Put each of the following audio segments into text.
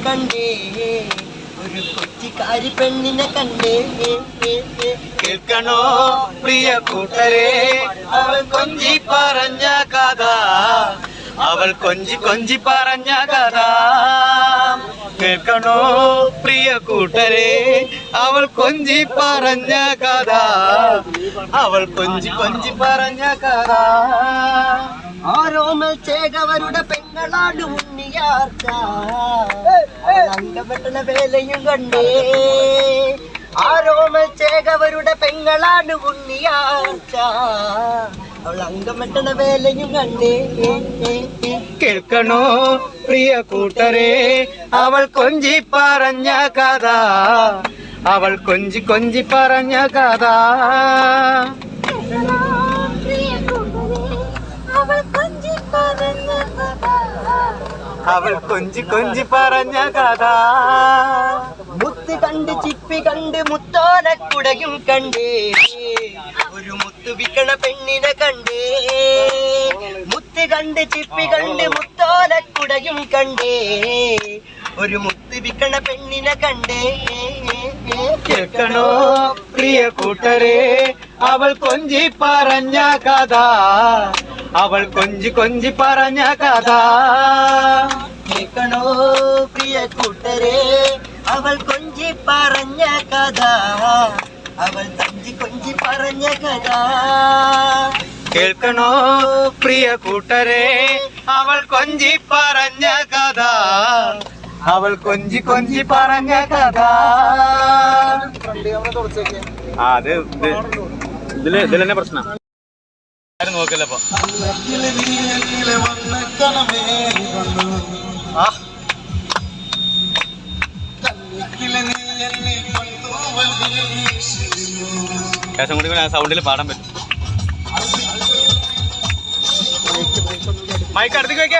കണ്ടേ ഒരു കൊച്ചിക്കാരി പെണ്ണിനെ കണ്ടേ കേൾക്കണോ പ്രിയ കൂട്ടരെ അവൾ കൊഞ്ചി പറഞ്ഞ കഥ അവൾ കൊഞ്ചി കൊഞ്ചി പറഞ്ഞ കഥ കേൾക്കണോ പ്രിയ കൂട്ടരെ അവൾ കൊഞ്ചി പറഞ്ഞ കഥ അവൾ കൊഞ്ചി കൊഞ്ചി പറഞ്ഞ കഥ ആരോമൽ ചേകവരുടെ പെങ്ങളാണ് ഉണ്ണിയാർച്ച അംഗമെട്ടണ വേലയും കണ്ടേ ആരോമൽ ചേകവരുടെ പെങ്ങളാണ് ഉണ്ണിയാർച്ച അവൾ അംഗമെട്ടണ വേലയും കണ്ടേ കേൾക്കണോ പ്രിയ കൂട്ടരെ അവൾ കൊഞ്ചി പറഞ്ഞ കഥ അവൾ കൊഞ്ചി കൊഞ്ചി പറഞ്ഞ കഥ അവൾ കൊഞ്ചി കൊഞ്ചി പറഞ്ഞ കഥ മുത്ത് കണ്ട് ചിപ്പി കണ്ട് മുത്തോലക്കുടയും കണ്ടേ ഒരു മുത്തു വിക്കണ പെണ്ണിനെ കണ്ടേ മുത്ത് കണ്ട് ചിപ്പി കണ്ട് മുത്തോലക്കുടയും കണ്ടേ ഒരു മുത്ത് വിക്കണ പെണ്ണിനെ കണ്ടേ കേൾക്കണോ പ്രിയ കൂട്ടരെ അവൾ കൊഞ്ചി പറഞ്ഞ കഥ അവൾ കൊഞ്ചി കൊഞ്ചി പറഞ്ഞ കഥ കേൾക്കണോ പ്രിയ കൂട്ടരെ അവൾ കൊഞ്ചി പറഞ്ഞ കഥ അവൾ തഞ്ചി കൊഞ്ചി പറഞ്ഞ കഥ കേൾക്കണോ പ്രിയ കൂട്ടരെ അവൾ കൊഞ്ചി പറഞ്ഞ കഥ അവൾ കൊഞ്ചി കൊഞ്ചി പറഞ്ഞ കഥ അത് ഇതില് തന്നെ പ്രശ്നം ആരും നോക്കില്ലപ്പോ ശേഷം കൂടി സൗണ്ടിൽ പാടാൻ പറ്റും മൈക്ക് അടുത്തേക്ക് വയ്ക്ക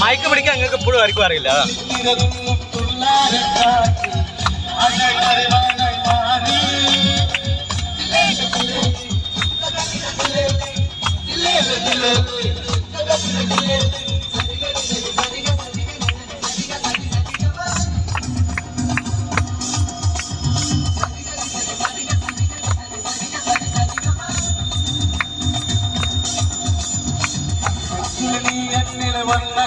മൈക്ക് പിടിക്കാൻ നിങ്ങൾക്ക് എപ്പോഴും ആർക്കും അറിയില്ല നീ എന്നിൽ വന്ന